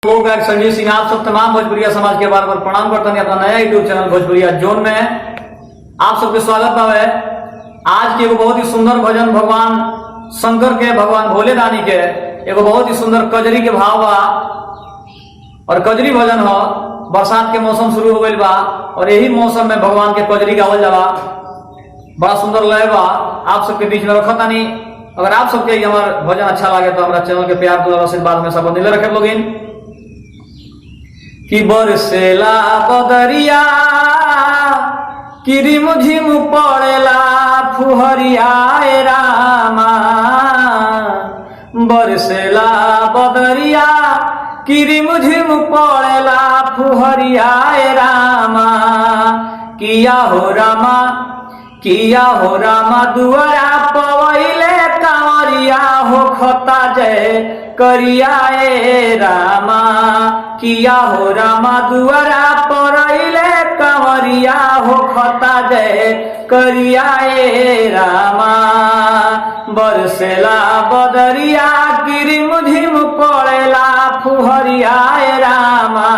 तो गायक संजीव सिंह आप सब तमाम भोजपुरिया समाज के बार बार प्रणाम करते हैं। अपना नया यूट्यूब चैनल भोजपुरिया जोन में आप सबके स्वागत है। आज के एगो बहुत ही सुंदर भजन भगवान शंकर के, भगवान भोले दानी के एगो बहुत ही सुंदर कजरी के भाव बा और कजरी भजन हो। बरसात के मौसम शुरू हो गई बा और यही मौसम में भगवान के कजरी गावल जाला। बड़ा सुंदर लय बा, आप सबके बीच में रखा तानी। अगर आप सबके हमार भजन अच्छा लगे तो हमारा चैनल के प्यार दुलार आशीर्वाद में सब दिले रखे लोगिन। कि बरसेला बदरिया किरी मुझिम पड़ेला फुहरिया रामा, बरसेला बदरिया किरी मुझिम पड़ेला फुहरिया रामा। किया हो रामा, किया हो रामा दुआरा पवैले कांवरिया हो खता जय करिया रामा। किया हो रामा दुआरा पवैले कांवरिया हो खता जय करिया रामा। बरसेला बदरिया गिरी मुझिम पड़ेला फुहरिया रामा,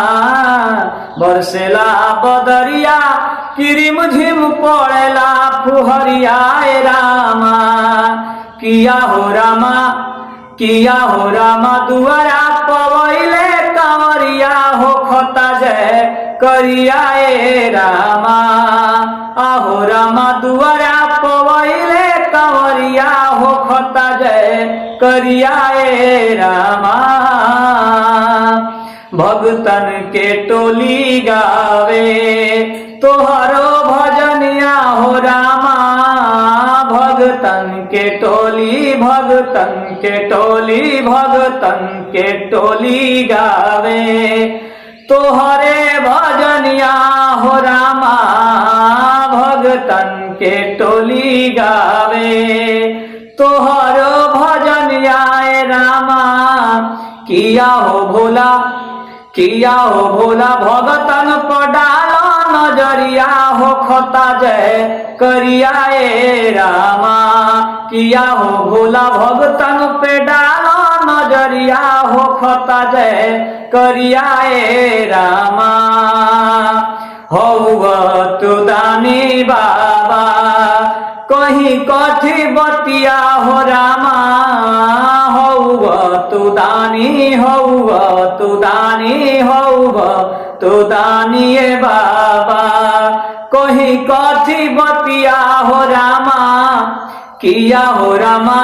बरसेला बदरिया किरी मुझिम पड़ेला फुहरिया रामा। किया हो रामा, किया हो रामा दुआरा पवैले कांवरिया हो खता जय करिया रामा। आहो रामा दुआरा पवैले कांवरिया हो खता जय करिया रामा। भगतन के टोली गावे तोहरो भजनिया हो रामा। भगतन के टोली, भगतन के टोली, भगतन के टोली गावे तोहरे भजनिया हो रामा। भगतन के टोली गावे तोहरो भजनिया रामा। किया हो भोला, किया हो भोला भगतन पडालो नजरिया हो खता जय करिया रामा। किया हो भोला भगतन पे डालो नजरिया हो खता जय करिया रामा। हो तू दानी बाबा कहीं कथी बतिया हो रामा। तू दानी हौवा, तू दानी हौवा, तू दानी बाबा कहीं कथी बतिया हो रामा। किया हो रामा,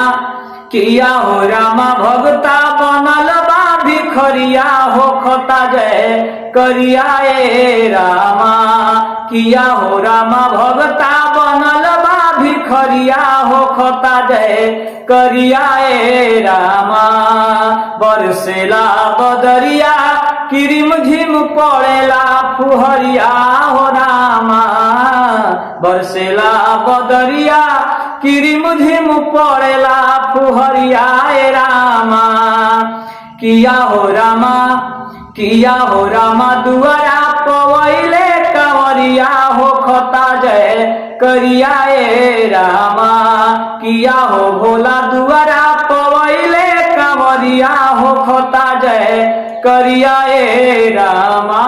किया हो रामा भगता बनल बा भिखरिया हो खता जय करिया रामा। किया हो रामा भगता बनल बा भिखरिया हो खता जय करिया रामा। बरसेला बदरिया किरिम झिम पड़ेला फुहरिया हो रामा। बरसेला बदरिया किरिम झिम पड़ेला फुहरिया रामा। किया हो रामा, किया हो रामा दुआरा पवैले कांवरिया हो खता जय करिया रामा। किया हो भोला दुआरा पवैले कांवरिया हो खता जय करिया रामा।